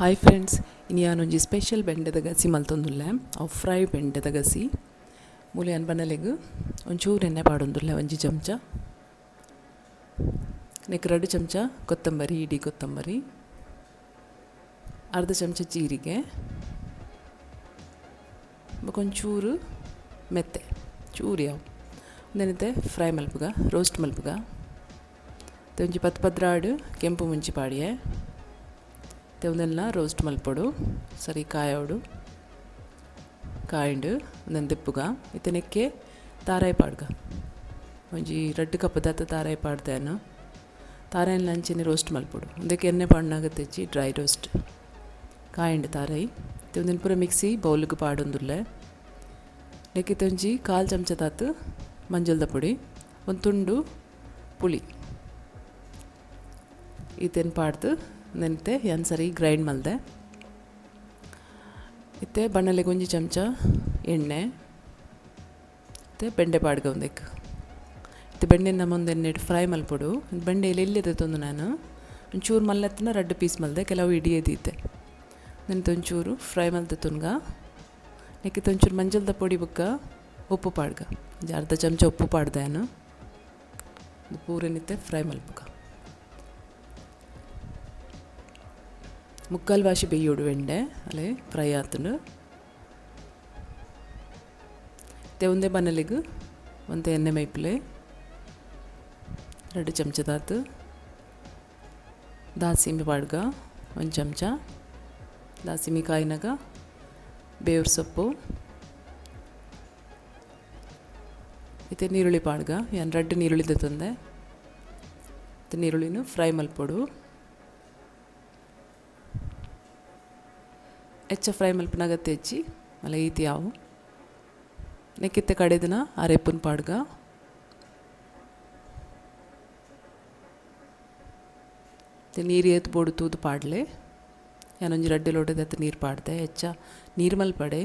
Hi friends, ಇನ್ನು ಯಾನೊಂಜಿ special ಬೆಂಡೆದ ಗಸಿ ಮಲ್ತೊಂದುಲ್ಲೆ. ಅವು ಫ್ರೈ ಬೆಂಡೆದ ಗಸಿ ಮೂಲೆ ಅನ್ಬನಲೆಗ್ ಒಂಚೂರು ಎಣ್ಣೆ ಪಾಡೊಂದುಲ್ಲೆ, 1 ಚಮಚ. ನೆಕ್ 2 ಚಮಚ ಕೊತ್ತಂಬರಿ, ಇಡೀ ಕೊತ್ತಂಬರಿ, ಅರ್ಧ ಚಮಚ ಜೀರಿಗೆ, ಒಂಚೂರು ಮೆತ್ತೆ ಚೂರು ಯಾವು ನೆನತೆ ಫ್ರೈ ಮಲ್ಪುಗ, ರೋಸ್ಟ್ ಮಲ್ಪುಗ. ಒಂಜಿ 10 ಪದ್ರಾಡು ಕೆಂಪು ಮುಂಚಿ ಪಾಡಿಯೆ ತೆವನೆಲ್ಲ ರೋಸ್ಟ್ ಮಲ್ಪೊಡು ಸರಿ ಕಾಯೋಡು ಕಾಯಿಂಡು ಒಂದೊಂದು ದಿಪ್ಪುಗ ಇತನೆಕ್ಕೆ ತಾರಾಯಿ ಪಾಡ್ಗ ಒಂಜಿ 2 ಕಪ್ ದತ್ತ ತಾರಾಯಿ ಪಾಡ್ದೇನು ತಾರಾಯಿನ ಲಂಚಿನ ರೋಸ್ಟ್ ಮಲ್ಪೊಡು ಒಂದಕ್ಕೆ ಎಣ್ಣೆ ಪಾಡ್ನಾಗ ತೆಚ್ಚಿ ಡ್ರೈ ರೋಸ್ಟ್ ಕಾಯಿಂಡು ತಾರಾಯಿ ತೆವನಿನ ಪೂರ ಮಿಕ್ಸಿ ಬೌಲ್ಗೆ ಪಾಡೊಂದುಲ್ಲೆ. ನೆಕ್ಕಿತ ಒಂಜಿ 1/4 ಚಮಚ ತಾತು ಮಂಜಲ್ದ ಪುಡಿ, ಒಂದು ತುಂಡು ಪುಳಿ ಈತೇನು ಪಾಡ್ದು ನೆನತೆ ಏನು ಸರಿ ಗ್ರೈಂಡ್ ಮಲ್ದೆ. ಇತ್ತೆ ಬಣ್ಣಲೆಗೆ 1 ಚಮಚ ಎಣ್ಣೆ ಮತ್ತು ಬೆಂಡೆ ಪಾಡ್ಗ ಒಂದಕ್ಕೆ ಇತ್ತು ಬೆಂಡೆ ನಮ್ಮೊಂದು ಎಣ್ಣೆ ಫ್ರೈ ಮಲ್ಪೊಡು. ಬೆಂಡೆ ಎಲ್ಲಿದೆ ತಂದು ನಾನು ಒಂಚೂರು ಮಲ್ಲತ್ತಿನ 2 ಪೀಸ್ ಮಲ್ದೆ, ಕೆಲವು ಇಡಿಯದಿತ್ತೆ ನೆನತೆ ಒಂಚೂರು ಫ್ರೈ ಮಲ್ದೆ ತುನ್ಗ. ನೆಕ್ಕಿತ್ತು ಒಂಚೂರು ಮಂಜಲ್ದ ಪುಡಿ ಬುಕ್ಕ ಉಪ್ಪು ಪಾಡ್ಗ ಅರ್ಧ ಚಮಚ ಉಪ್ಪು ಪಾಡ್ದೆ ನಾನು ಪೂರನಿತ್ತೆ ಫ್ರೈ ಮಲ್ಪುಗ. ಮುಕ್ಕಾಲು ಭಾಷೆ ಬೇಯೋಡು ಬೆಂಡೆ ಅಲ್ಲೇ ಫ್ರೈ ಆತನು. ಒಂದೇ ಬನ್ನಲಿಗೆ ಒಂದು ಎಣ್ಣೆ ಮೈಪ್ಲೆ 2 ಚಮಚ ತಾತು ದಾಸಿಮಿ ಪಾಡ್ಗ 1 ಚಮಚ ದಾಸಿಮಿ ಕಾಯಿನಾಗ ಬೇವ್ರ ಸೊಪ್ಪು ಮತ್ತು ನೀರುಳ್ಳಿ ಪಾಡ್ಗ ಏನು 2 ನೀರುಳ್ಳಿದ ತಂದೆ ನೀರುಳ್ಳಿನೂ ಫ್ರೈ ಮಲ್ಪೊಡು. ಹೆಚ್ಚ ಫ್ರೈ ಮಲ್ಪನಾಗ ತೆಚ್ಚಿ ಮಲ್ಲ ಈತಿ ಯಾವು ನೆಕ್ಕಿತ್ತೆ ಕಡೆದನ ಅರೆಪ್ಪನ ಪಾಡ್ಗ ನೀರು ಏತ್ಬೋಡು ತೂದು ಪಾಡ್ಲೆ ಏನೊಂಜಿ 2 ಲೋಟದ ನೀರು ಪಾಡ್ದೆ. ಹೆಚ್ಚ ನೀರು ಮಲ್ಪಡೆ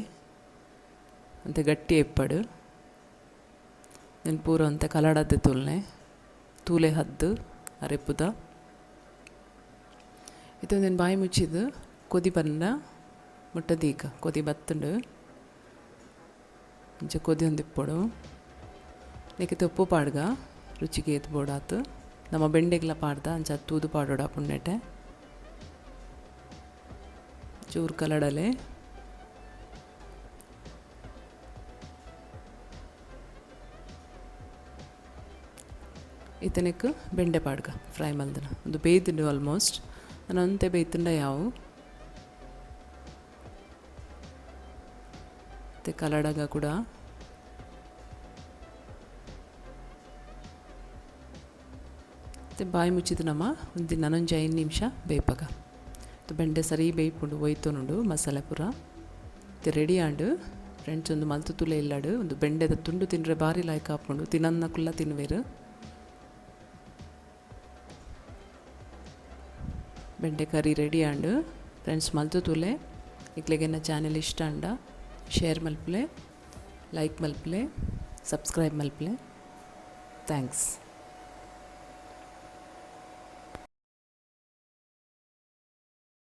ಅಂತ ಗಟ್ಟಿ ಎಪ್ಪಡು ನೆನು ಪೂರ ಅಂತ ಕಲಾಡದ್ದೆ ತುಲ್ನೆ ತೂಲೆ ಹದ್ದು ಅರೆಪ್ಪುದ. ಇದು ನಾನು ಬಾಯಿ ಮುಚ್ಚಿದ್ದು ಕೊದಿ ಬಂದ ಮುಟ್ಟದೀಗ ಕೊದಿ ಬತ್ತುಂಡು ಇಂಚ ಕೊದಿ ಹೊಂದಿಪ್ಪೊಡು. ನೆಕ್ಕಿತ್ತು ಉಪ್ಪು ಪಾಡ್ಗ ರುಚಿಗೆ ಎತ್ಬೋಡಾತು. ನಮ್ಮ ಬೆಂಡೆಗ್ಲ ಪಾಡ್ದ ಅಂಚ ತೂದು ಪಾಡೋಡ ಪುಣ್ಣೆಟೆ ಚೂರು ಕಲಡಲೆ ಇತನೆಕ್ ಬೆಂಡೆ ಪಾಡ್ಗ ಫ್ರೈ ಮಲ್ದನ ಒಂದು ಬೇಯ್ದುಂಡು ಆಲ್ಮೋಸ್ಟ್ ನಾನು ಅಂತೆ ಬೇಯ್ತುಂಡ ಯಾವು ಮತ್ತು ಕಲಡಗ ಕೂಡ ಮತ್ತು ಬಾಯಿ ಮುಚ್ಚಿದ್ದು ನಮ್ಮ ಒಂದು 5 ನಿಮಿಷ ಬೇಯ್ಪಗ ಬೆಂಡೆ ಸರಿ ಬೇಯ್ಪುಂಡು ಒಯ್ತೊನುಂಡು ಮಸಾಲೆ ಪೂರ ಮತ್ತು ರೆಡಿ ಆಂಡು ಫ್ರೆಂಡ್ಸ್. ಒಂದು ಮಲ್ತು ತುಲೆ ಇಲ್ಲಾಡು ಒಂದು ಬೆಂಡೆದ ತುಂಡು ತಿಂದರೆ ಭಾರಿ ಲಾಯ್ಕ್ ಹಾಕ್ಕೊಂಡು ತಿನ್ನನ್ನ ಕುಲ್ಲ ತಿನ್ವೇರು. ಬೆಂಡೆ ಕರಿ ರೆಡಿ ಆಂಡು ಫ್ರೆಂಡ್ಸ್ ಮಲ್ತು ತುಲೆ ಇಕ್ಲೆಗೆ ನನ್ನ ಚಾನೆಲ್ ಇಷ್ಟ ಅಂಡ ಶೇರ್ ಮಲ್ಪಲೆ, ಲೈಕ್ ಮಲ್ಪಲೆ, ಸಬ್ಸ್ಕ್ರೈಬ್ ಮಲ್ಪಲೆ. ಥ್ಯಾಂಕ್ಸ್.